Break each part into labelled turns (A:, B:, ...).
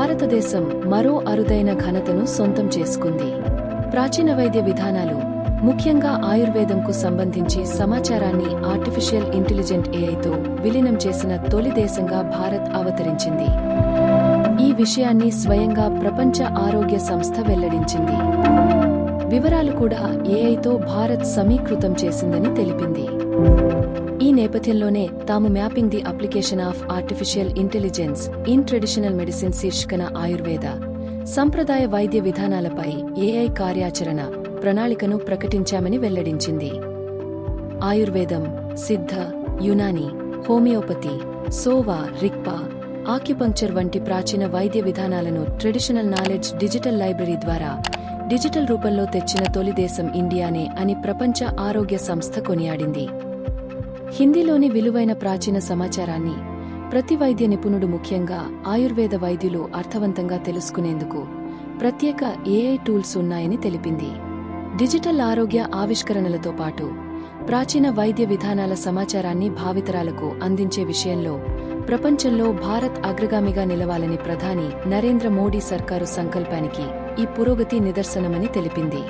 A: భారతదేశం మరో అరుదైన ఘనతను సొంతం చేసుకుంది. ప్రాచీన వైద్య విధానాలు, ముఖ్యంగా ఆయుర్వేదంకు సంబంధించి సమాచారాన్ని ఆర్టిఫిషియల్ ఇంటెలిజెంట్ ఏఐతో విలీనం చేసిన తొలి దేశంగా భారత్ అవతరించింది. ఈ విషయాన్ని స్వయంగా ప్రపంచ ఆరోగ్య సంస్థ వెల్లడించింది. వివరాలు కూడా ఏఐతో భారత్ సమీకృతం చేసిందని తెలిపింది. ఈ నేపథ్యంలోనే తాము mapping the application of artificial intelligence in traditional medicine శీర్షికన ఆయుర్వేద సంప్రదాయ వైద్య విధానాలపై ఏఐ కార్యాచరణ ప్రణాళికను ప్రకటించామని వెల్లడించింది. ఆయుర్వేదం, సిద్ధ, యునాని, హోమియోపతి, సోవా, రిక్పా, ఆక్యుపంక్చర్ వంటి ప్రాచీన వైద్య విధానాలను ట్రెడిషనల్ నాలెడ్జ్ డిజిటల్ లైబ్రరీ ద్వారా డిజిటల్ రూపంలో తెచ్చిన తొలి దేశం ఇండియానే అని ప్రపంచ ఆరోగ్య సంస్థ కొనియాడింది. హిందీలోని విలువైన ప్రాచీన సమాచారాన్ని ప్రతి వైద్య నిపుణుడు, ముఖ్యంగా ఆయుర్వేద వైద్యులు అర్థవంతంగా తెలుసుకునేందుకు ప్రత్యేక ఏఐ టూల్స్ ఉన్నాయని తెలిపింది. డిజిటల్ ఆరోగ్య ఆవిష్కరణలతో పాటు ప్రాచీన వైద్య విధానాల సమాచారాన్ని భావితరాలకు అందించే విషయంలో ప్రపంచంలో భారత్ అగ్రగామిగా నిలవాలని ప్రధాని నరేంద్ర మోడీ సర్కారు సంకల్పానికి ఈ పురోగతి నిదర్శనమని తెలిపింది.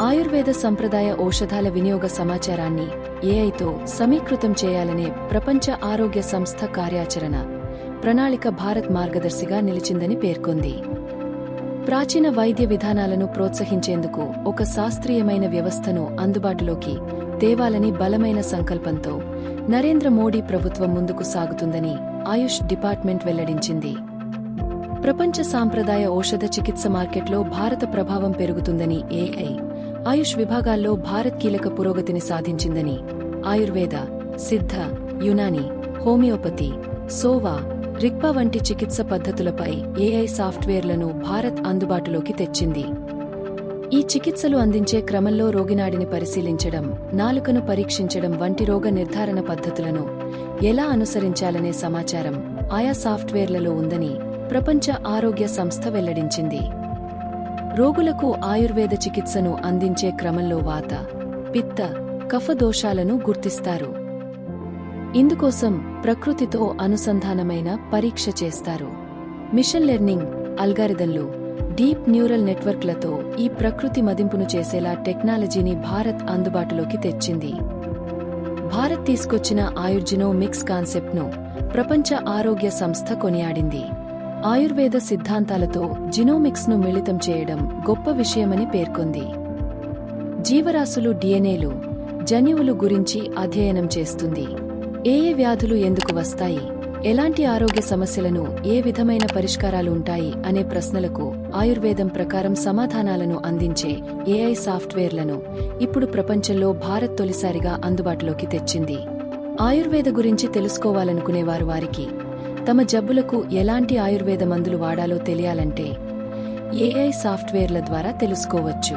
A: ఆయుర్వేద సంప్రదాయ ఔషధాల వినియోగ సమాచారాన్ని ఏఐతో సమీకృతం చేయాలనే ప్రపంచ ఆరోగ్య సంస్థ కార్యాచరణ ప్రణాళిక భారత్ మార్గదర్శిగా నిలిచిందని పేర్కొంది. ప్రాచీన వైద్య విధానాలను ప్రోత్సహించేందుకు ఒక శాస్త్రీయమైన వ్యవస్థను అందుబాటులోకి తేవాలని బలమైన సంకల్పంతో నరేంద్ర మోడీ ప్రభుత్వం ముందుకు సాగుతుందని ఆయుష్ డిపార్ట్మెంట్ వెల్లడించింది. ప్రపంచ సాంప్రదాయ ఔషధ చికిత్స మార్కెట్లో భారత ప్రభావం పెరుగుతుందని, ఏఐ, ఆయుష్ విభాగాల్లో భారత్ కీలక పురోగతిని సాధించిందని, ఆయుర్వేద, సిద్ధ, యునాని, హోమియోపతి, సోవా, రిక్పా వంటి చికిత్స పద్ధతులపై ఏఐ సాఫ్ట్వేర్లను భారత్ అందుబాటులోకి తెచ్చింది. ఈ చికిత్సలు అందించే క్రమంలో రోగినాడిని పరిశీలించడం, నాలుకను పరీక్షించడం వంటి రోగ నిర్ధారణ పద్ధతులను ఎలా అనుసరించాలనే సమాచారం ఆయా సాఫ్ట్వేర్లలో ఉందని ప్రపంచ ఆరోగ్య సంస్థ వెల్లడించింది. రోగులకు ఆయుర్వేద చికిత్సను అందించే క్రమంలో వాత, పిత్త, కఫ దోషాలను గుర్తిస్తారు. ఇందుకోసం ప్రకృతితో అనుసంధానమైన పరీక్ష చేస్తారు. మిషన్ లెర్నింగ్, అల్గారిథంలు, డీప్ న్యూరల్ నెట్వర్క్లతో ఈ ప్రకృతి మదింపును చేసేలా టెక్నాలజీని భారత్ అందుబాటులోకి తెచ్చింది. భారత్ తీసుకొచ్చిన ఆయుర్జినో మిక్స్ కాన్సెప్ట్ను ప్రపంచ ఆరోగ్య సంస్థ కొనియాడింది. ఆయుర్వేద సిద్ధాంతాలతో జినోమిక్స్ను మిళితం చేయడం గొప్ప విషయమని పేర్కొంది. జీవరాశులు, డిఎన్ఏలు, జన్యువులు గురించి అధ్యయనం చేస్తుంది. ఏ వ్యాధులు ఎందుకు వస్తాయి, ఎలాంటి ఆరోగ్య సమస్యలను, ఏ విధమైన పరిష్కారాలు ఉంటాయి అనే ప్రశ్నలకు ఆయుర్వేదం ప్రకారం సమాధానాలను అందించే ఏఐ సాఫ్ట్వేర్లను ఇప్పుడు ప్రపంచంలో భారత్ తొలిసారిగా అందుబాటులోకి తెచ్చింది. ఆయుర్వేద గురించి తెలుసుకోవాలనుకునేవారు వారికి తమ జబ్బులకు ఎలాంటి ఆయుర్వేద మందులు వాడాలో తెలియాలంటే ఏఐ సాఫ్ట్వేర్ల ద్వారా తెలుసుకోవచ్చు.